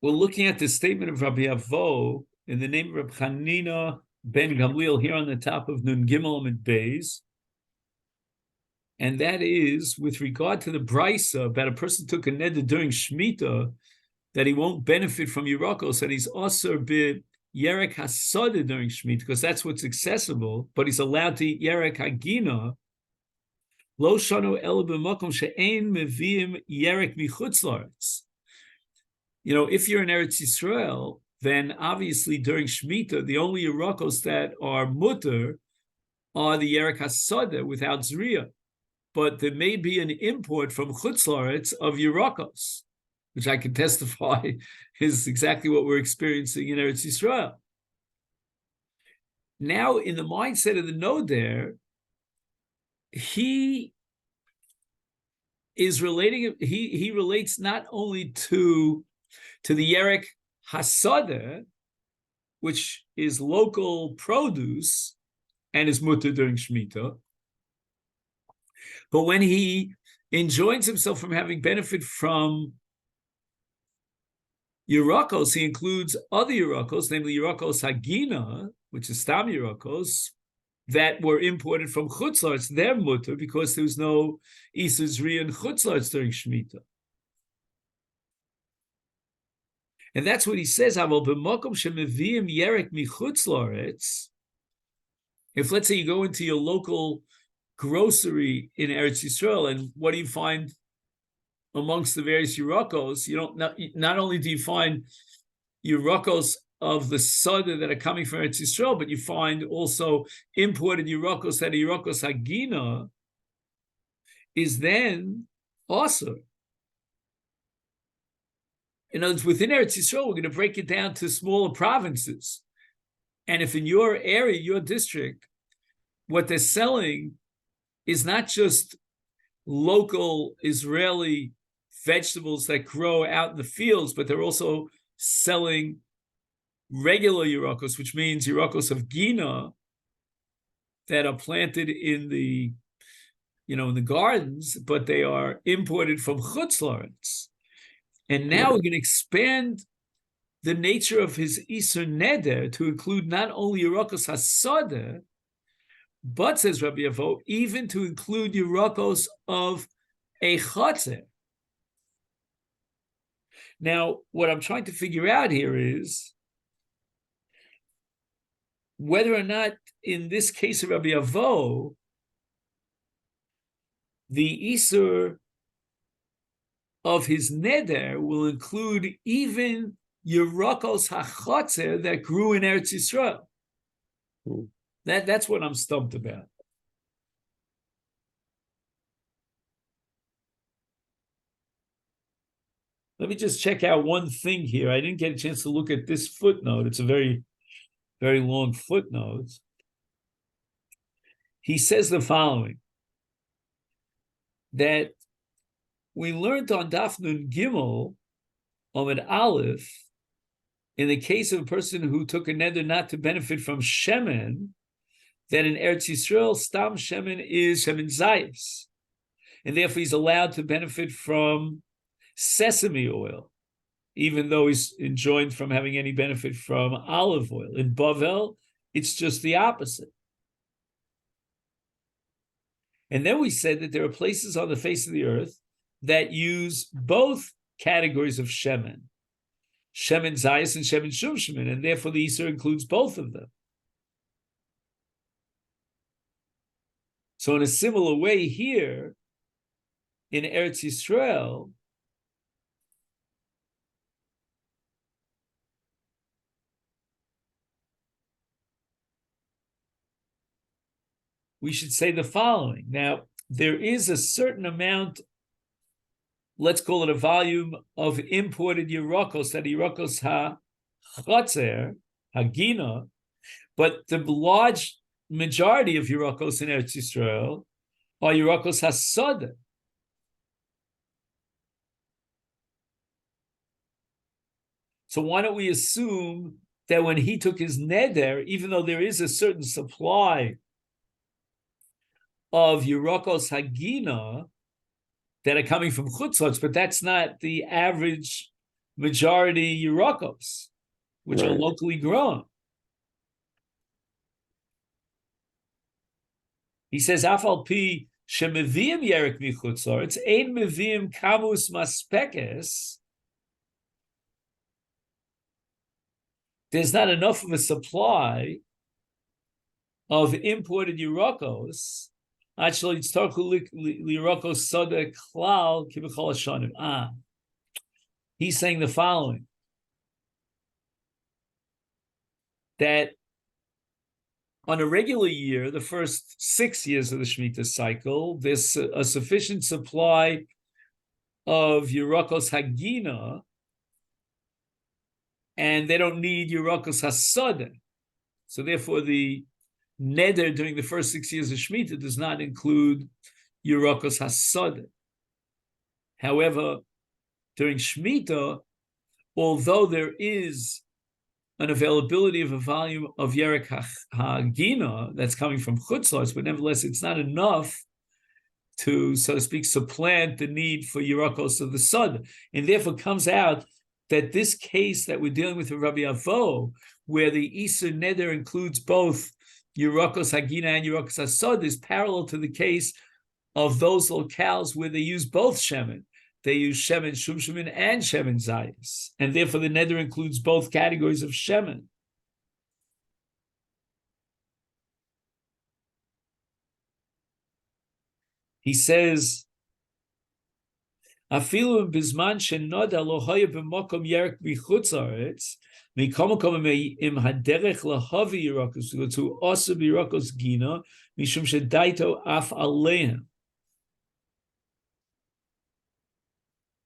we're looking at the statement of Rabbi Avo in the name of Rabbi Chanina ben Gamliel here on the top of Nun Gimel Amid Beis. And that is with regard to the Brisa that a person took a neder during Shemitah that he won't benefit from Yerakos, that he's also bit Yerek Hasada during Shemitah because that's what's accessible, but he's allowed to eat Yerek Hagina. Lo shanu el b'makom she'ein meviim Yerek michutz la'aretz. If you're in Eretz Yisrael, then obviously during Shemitah, the only Yerakos that are mutter are the Yerek Hasada without Zriya. But there may be an import from Chutz La'aretz of Yerakos, which I can testify is exactly what we're experiencing in Eretz Yisrael. Now, in the mindset of the Noder, he is relating. He relates not only to the Yerek Hasada, which is local produce and is mutter during Shemitah, but when he enjoins himself from having benefit from Yerakos, he includes other Yerakos, namely Yerakos Hagina, which is Stam Yerakos, that were imported from Chutz La'aretz. They're mutter because there was no Isur Zriya and Chutz La'aretz during Shemitah. And that's what he says, Aval b'makom shemeviim Yerek michutz la'aretz. If, let's say, you go into your local grocery in Eretz Yisrael, and what do you find amongst the various Yerakos? You don't not only do you find Yerakos of the Sada that are coming from Eretz Yisrael, but you find also imported Yerakos that are Yerakos Hagina, is then also. In other words, within Eretz Yisrael, we're going to break it down to smaller provinces. And if in your area, your district, what they're selling is not just local Israeli vegetables that grow out in the fields, but they're also selling regular Yerakos, which means Yerakos of Gina that are planted in the, in the gardens, but they are imported from Chutz La'aretz. And now we're going to expand the nature of his Isur Neder to include not only Yerakos Hasada, but, says Rabbi Avo, even to include Yerakos of a Chatzer. Now, what I'm trying to figure out here is whether or not, in this case of Rabbi Avo, the Isur of his Neder will include even Yerakos HaChatzer that grew in Eretz Yisrael. That's what I'm stumped about. Let me just check out one thing here. I didn't get a chance to look at this footnote. It's a very, very long footnote. He says the following, that we learned on Daf Nun Gimel, Amid Aleph, in the case of a person who took a neder not to benefit from shemen, that in Eretz Yisrael, Stam shemen is shemen zayis, and therefore he's allowed to benefit from sesame oil, even though he's enjoined from having any benefit from olive oil. In Bavel, it's just the opposite. And then we said that there are places on the face of the earth that use both categories of shemen, shemen zayis and shemen shum shemen, and therefore the Isur includes both of them. So in a similar way here, in Eretz Yisrael, we should say the following. Now, there is a certain amount, let's call it a volume, of imported Yerakos, that Yerakos HaChatzer, Hagina, but the large majority of Yerakos in Eretz Yisrael are Yerakos Hasada. So why don't we assume that when he took his neder, even though there is a certain supply of Yerakos Hagina that are coming from Chutz La'aretz, but that's not the average majority Yerokos, which are locally grown. He says, Afal pi shemevim yerek michutzor, it's ein mevim kamus maspekes. There's not enough of a supply of imported Yerokos. Actually, it's Tarku Yerokos Soda Klal Kibachol Hashanim. He's saying the following: that on a regular year, the first 6 years of the Shemitah cycle, there's a sufficient supply of Yerokos Hagina, and they don't need Yerokos Hasoda. So therefore, the Neder during the first 6 years of Shemitah does not include Yerokos Hasoda. However, during Shemitah, although there is an availability of a volume of Yerek Hagina that's coming from Chutzos, but nevertheless, it's not enough to, so to speak, supplant the need for Yerokos of the Sod. And therefore comes out that this case that we're dealing with Rabbi Avo, where the Isur Neder includes both Yerokos Hagina and Yerokos Hasod, is parallel to the case of those locales where they use both Shemin. They use Shemin Shumshumin and Shemin Zayis. And therefore the Neder includes both categories of Shemin. He says, Afilu bizman shenoda lo haya b'mokom yerek b'chutz haaretz, mikomakom im haderech lahavi Yerokos to also Yerokos gina mishum shedaito af alehem.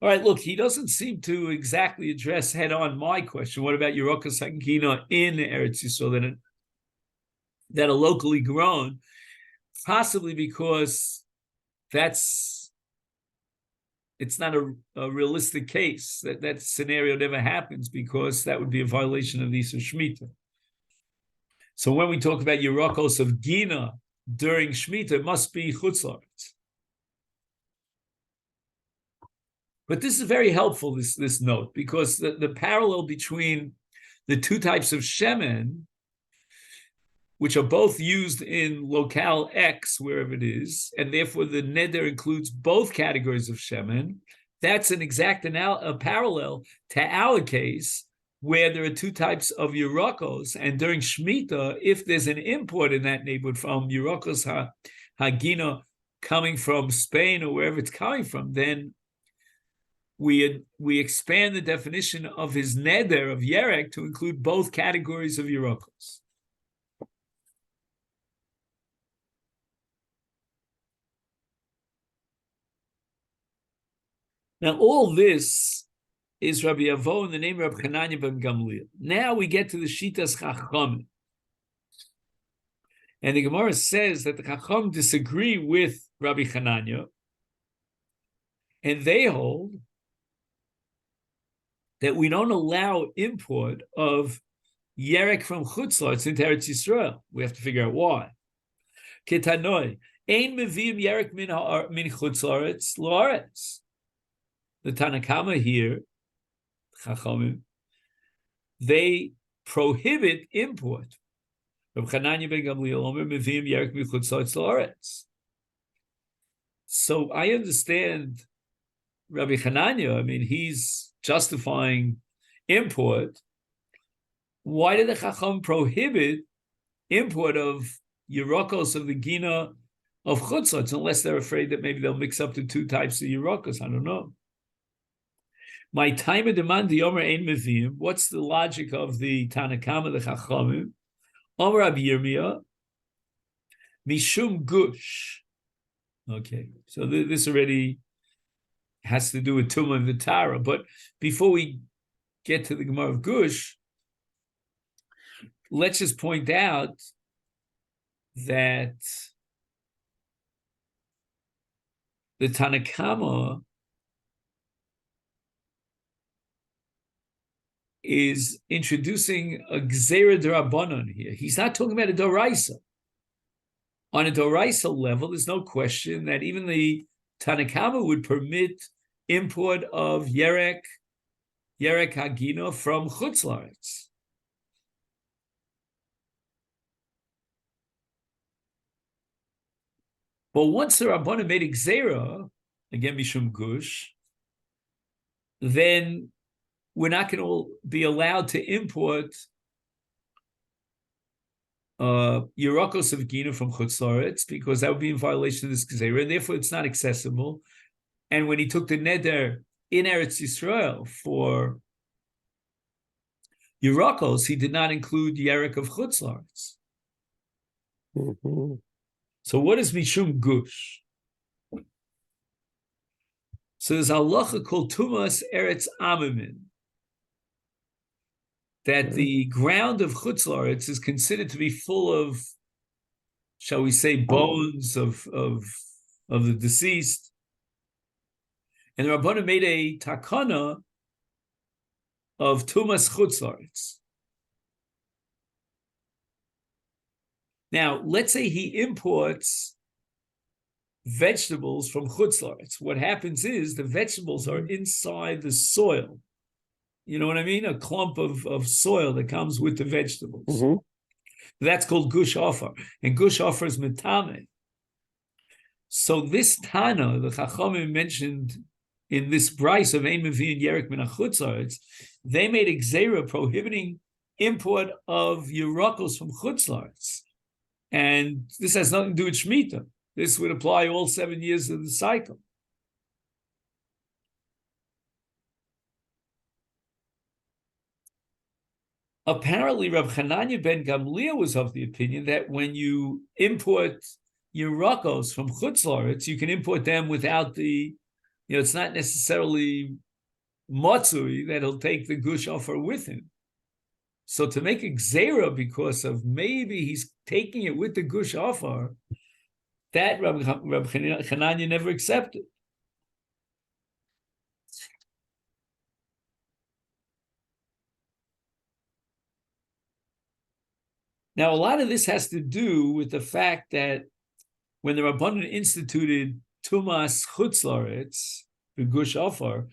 All right, look, he doesn't seem to exactly address head-on my question. What about Yerokos Hagina in Eretz Yisrael that are locally grown? Possibly because it's not a realistic case. That scenario never happens because that would be a violation of the Isur Shemitah. So when we talk about Yerokos of Gina during Shemitah, it must be Chutz La'aretz. But this is very helpful, this note, because the parallel between the two types of shemen, which are both used in locale X, wherever it is, and therefore the neder includes both categories of shemen, that's an exact a parallel to our case, where there are two types of Yerokos, and during Shemitah, if there's an import in that neighborhood from Yerokos Hagina coming from Spain or wherever it's coming from, then we expand the definition of his neder of Yerek to include both categories of Yerokos. Now, all this is Rabbi Avo in the name of Rabbi Hananya ben Gamliel. Now we get to the Shitas Chacham. And the Gemara says that the Chacham disagree with Rabbi Hananya, and they hold that we don't allow import of Yerek from Chutz La'aretz into Eretz Yisrael. We have to figure out why. Ketanoi, ein mevim Yerek min Chutz La'aretz La'aretz. The Tanakama here, Chachamim, they prohibit import. Rabbi Hananya ben Gamliel Omer mevim Yerek min Chutz La'aretz La'aretz. So I understand Rabbi Hananya, I mean, he's justifying import. Why did the Chacham prohibit import of Yerokos of the Gina of Chutz La'aretz, unless they're afraid that maybe they'll mix up the two types of Yerokos? I don't know. My time of demand, the Omer Ein Mevim. What's the logic of the Tanakama, the Chachamim? Omer Rabbi Yirmiyah, Mishum Gush. Okay, so this already has to do with Tumah and Vitara. But before we get to the Gemara of Gush, let's just point out that the Tanakama is introducing a Gzeira D'Rabbanan here. He's not talking about a Doraisa. On a Doraisa level, there's no question that even the Tanakama would permit import of Yerek Yerek Hagino from Chutz La'aretz. But once the Rabbanim made Gzeira, again Mishum Gush, then we're not going to be allowed to import Yerakos of Gina from Chutz La'aretz, because that would be in violation of this Gzeira, and therefore it's not accessible. And when he took the Neder in Eretz Yisrael for Yerakos, he did not include Yerek of Chutz La'aretz. Mm-hmm. So what is Mishum Gush? So there's halacha called Tumas Eretz Amamin, that the ground of Chutz La'aretz is considered to be full of, shall we say, bones of the deceased. And the Rabbanan made a takana of Tumas Chutz La'aretz. Now, let's say he imports vegetables from Chutz La'aretz. What happens is the vegetables are inside the soil. You know what I mean? A clump of soil that comes with the vegetables. Mm-hmm. That's called Gush Offer. And Gush Offer is Metame. So this Tana, the Chachamim mentioned in this Bryce of Ein Mevi and Yerek Min HaChutz La'aretz, they made a Gzeira prohibiting import of Yerakos from Chutz La'aretz. And this has nothing to do with Shemitah. This would apply all 7 years of the cycle. Apparently, Rab Chananya ben Gamliel was of the opinion that when you import Yerakos from Chutz La'aretz, you can import them without the, it's not necessarily Matzui that he'll take the Gush Offer with him. So to make a Gzeira because of maybe he's taking it with the Gush Offer, that Rab Chananya never accepted. Now, a lot of this has to do with the fact that when the Rabbanan instituted Tumas Chutz La'aretz, the Gush Offer,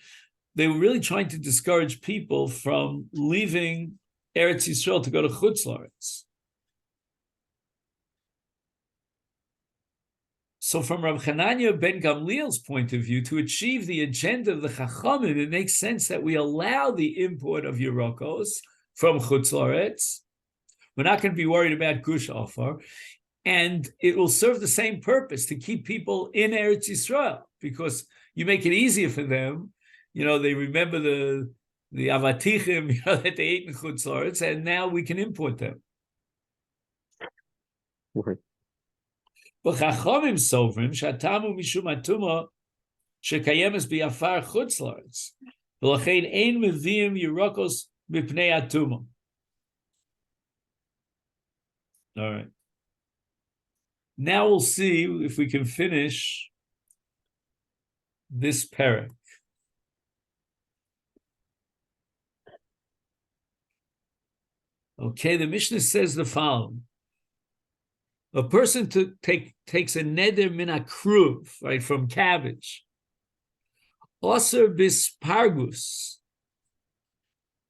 they were really trying to discourage people from leaving Eretz Yisrael to go to Chutz La'aretz. So from Rav Chananya ben Gamliel's point of view, to achieve the agenda of the Chachamim, it makes sense that we allow the import of Yerakos from Chutz La'aretz. We're not going to be worried about Gush Offer, and it will serve the same purpose to keep people in Eretz Yisrael, because you make it easier for them. They remember the avatichim that they ate in Chutz La'aretz, and now we can import them. Okay. But Chachamim sovrim shatamu mishum atuma shekayemes biafar Chutz La'aretz v'lachein ein meviim Yerakos mipnei atuma. All right. Now we'll see if we can finish this parak. Okay, the Mishnah says the following. A person takes a neder min akruv, right, from cabbage. Oser bispargus.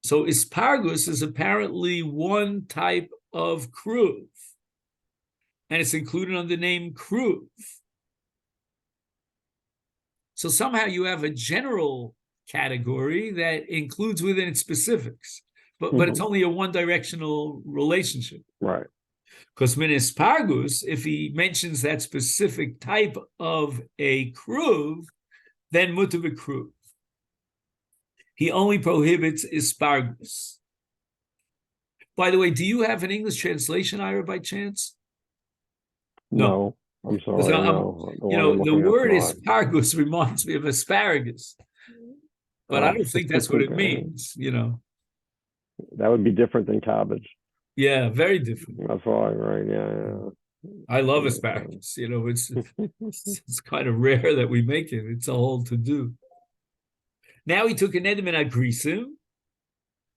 So ispargus is apparently one type of kruv, and it's included on the name kruv. So somehow you have a general category that includes within it specifics, but it's only a one-directional relationship. Right. Because minispargus, if he mentions that specific type of a kruv, then mutar b'kruv. He only prohibits ispargus. By the way, do you have an English translation, Ira, by chance? No, I'm sorry. The word asparagus reminds me of asparagus, but I don't think that's what it means. That would be different than cabbage. Yeah, very different. That's right. Yeah. I love asparagus. It's kind of rare that we make it. It's a whole to do. Now he took an edemin agrisim.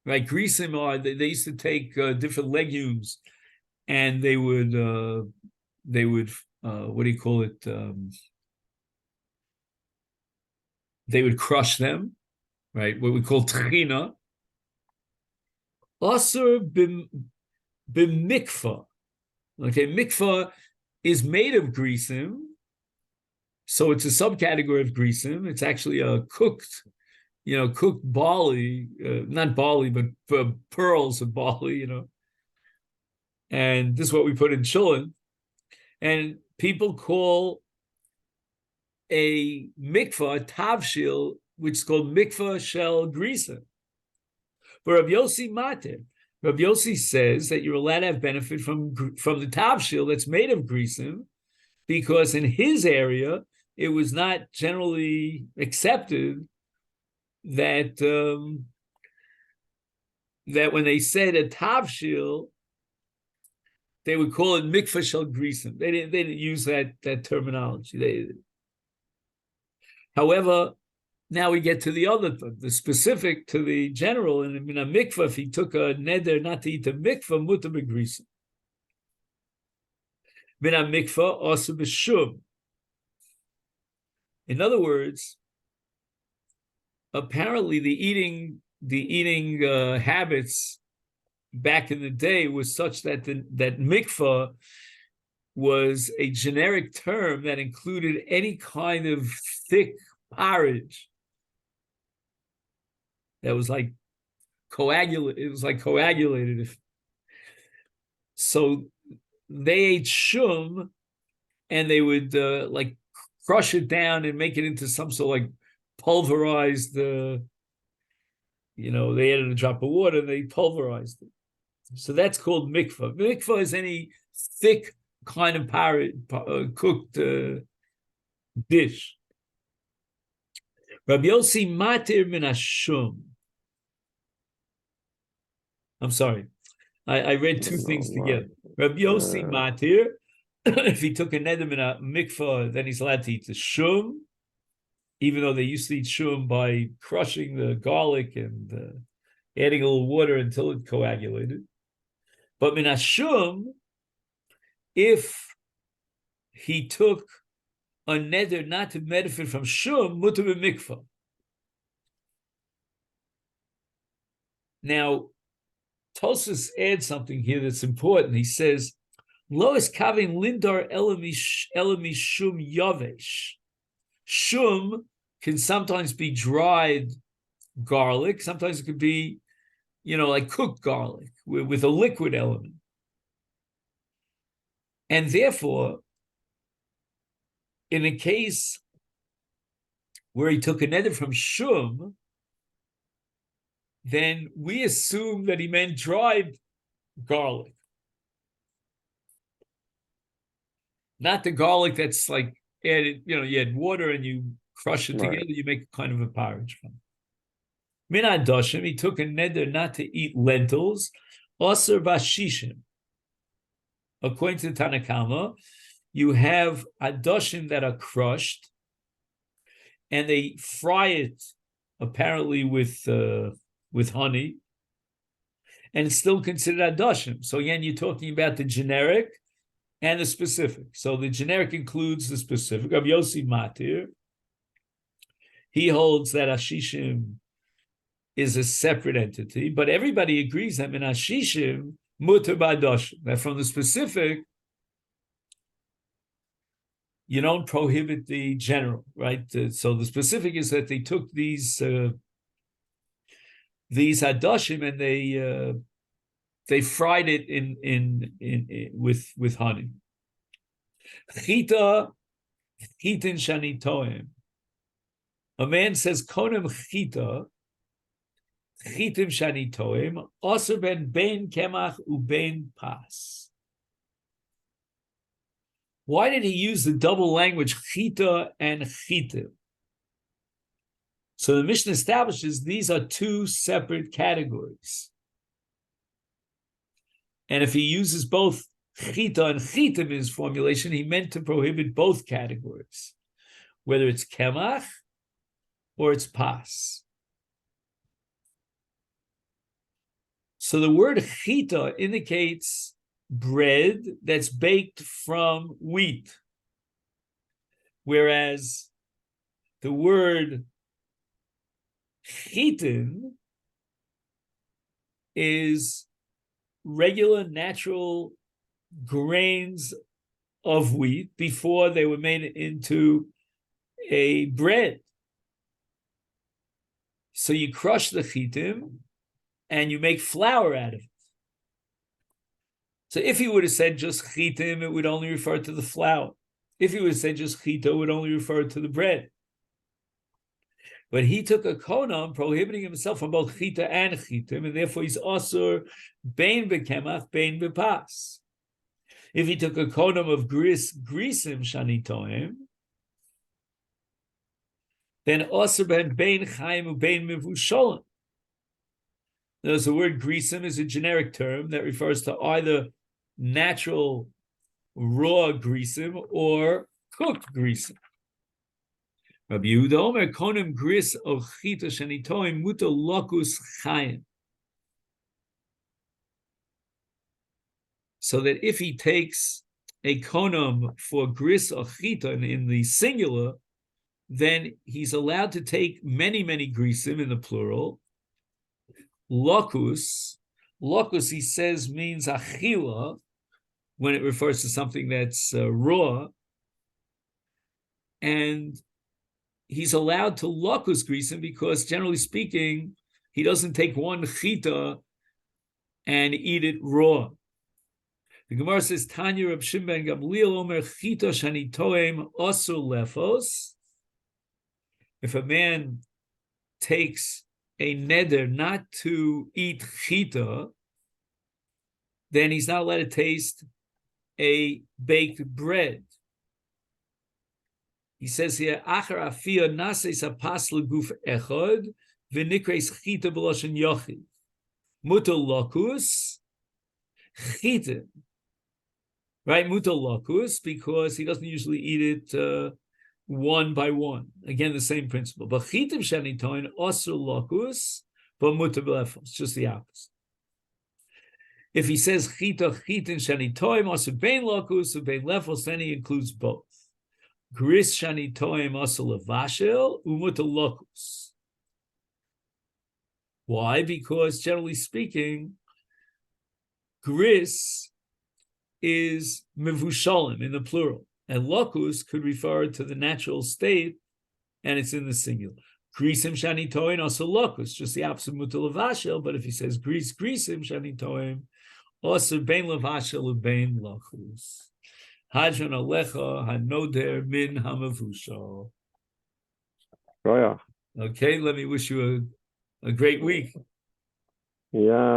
Right, grisim are they used to take different legumes, and they would what do you call it? They would crush them, right? What we call tchina. Asur b'mikvah. Okay, mikvah is made of grisim, so it's a subcategory of grisim. It's actually a cooked, cooked barley, not barley, but pearls of barley, and this is what we put in chillin. And people call a mikvah tavshil, which is called mikvah shel grisa. But Rabbi Yossi Matir, Rabbi Yossi says that you're allowed to have benefit from the tavshil that's made of grisim, because in his area it was not generally accepted that that when they said a tavshil, they would call it mikvah shel grisim. They didn't use that terminology. However, now we get to the specific to the general. And in a mikvah, if he took a neder not to eat a mikvah, mutar b'grisim. Min a mikvah also b'shum. In other words, apparently the eating habits back in the day was such that that mikvah was a generic term that included any kind of thick porridge that was like coagulated. It was like coagulated. So they ate shum, and they would like crush it down and make it into some sort of like pulverized. They added a drop of water and they pulverized it. So that's called mikvah. Mikvah is any thick kind of cooked dish. Rabbi Yossi matir min hashum. I'm sorry, I read two things together. Rabbi Yossi matir, if he took a neder min a mikvah, then he's allowed to eat the shum, even though they used to eat shum by crushing the garlic and adding a little water until it coagulated. But min hashum, if he took a neder not to benefit from shum, mutar b'mikvah. Now, Tosfos adds something here that's important. He says, "Lo es kavin lindar elami shum yavesh." Shum can sometimes be dried garlic. Sometimes it could be, like cooked garlic with a liquid element. And therefore, in a case where he took a neder from shum, then we assume that he meant dried garlic. Not the garlic that's like added, you add water and you crush it together, you make kind of a porridge from it. Min adoshim, he took a neder not to eat lentils, osir bashishim. According to the Tanakama, you have adoshim that are crushed, and they fry it apparently with honey, and it's still considered adoshim. So again, you're talking about the generic and the specific. So the generic includes the specific. Of Yossi Matir, he holds that ashishim is a separate entity, but everybody agrees that in ashishim mutar b'adoshim, that from the specific you don't prohibit the general, right? So the specific is that they took these adoshim and they fried it in with honey. Chita chitin shani toim. A man says konem chita chitim shani toim osur ben kemach uben pas. Why did he use the double language chita and chitim? So the Mishnah establishes these are two separate categories. And if he uses both chita and chitim in his formulation, he meant to prohibit both categories, whether it's kemach or it's pas. So the word chita indicates bread that's baked from wheat, whereas the word Chitin is regular natural grains of wheat before they were made into a bread. So you crush the chitim and you make flour out of it. So if he would have said just chitim, it would only refer to the flour. If he would have said just chita, it would only refer to the bread. But he took a konam prohibiting himself from both chita and chitim, and therefore he's asur bein bekemach, bein bepas. If he took a konam of grisim shanitoim, then asur bein chaim bein mivusholim. There's the word grisim is a generic term that refers to either natural raw grisim or cooked grisim. Rabbi Yehuda Omer konim gris of chita shenitoim muta locus chayim. So that if he takes a konam for gris or chita in the singular, then he's allowed to take many, many grisim in the plural. Locus, he says, means achila when it refers to something that's raw, and he's allowed to locus grisim because, generally speaking, he doesn't take one chita and eat it raw. The Gemara says, Tanya Reb Shimon ben Gamliel Omer chita shani toem osur lefos. If a man takes a neder not to eat chita, then he's not allowed to taste a baked bread. He says here, Achar afia nases apas leguf echod v'nikreis chita b'loshen yochid mutal lokus chita. Right, mutal lokus, because he doesn't usually eat it one by one. Again, the same principle. But chitim shanitoin osur lokus, but mutal b'lefos. Just the opposite. If he says chita chitin shanitoim osur bein lokus or bein lefos, then he includes both. Gris shanitoim osur levashel umutal lokus. Why? Because generally speaking, gris is mevushalim in the plural, and lokus could refer to the natural state, and it's in the singular. Grisim shanitoim osur lokus, just the opposite mutal levashel. But if he says grisim shanitoim osur bein levashel ubein lokus. Hadron alecha hanoder min hamavushal. Oh, yeah. Okay, let me wish you a great week. Yeah.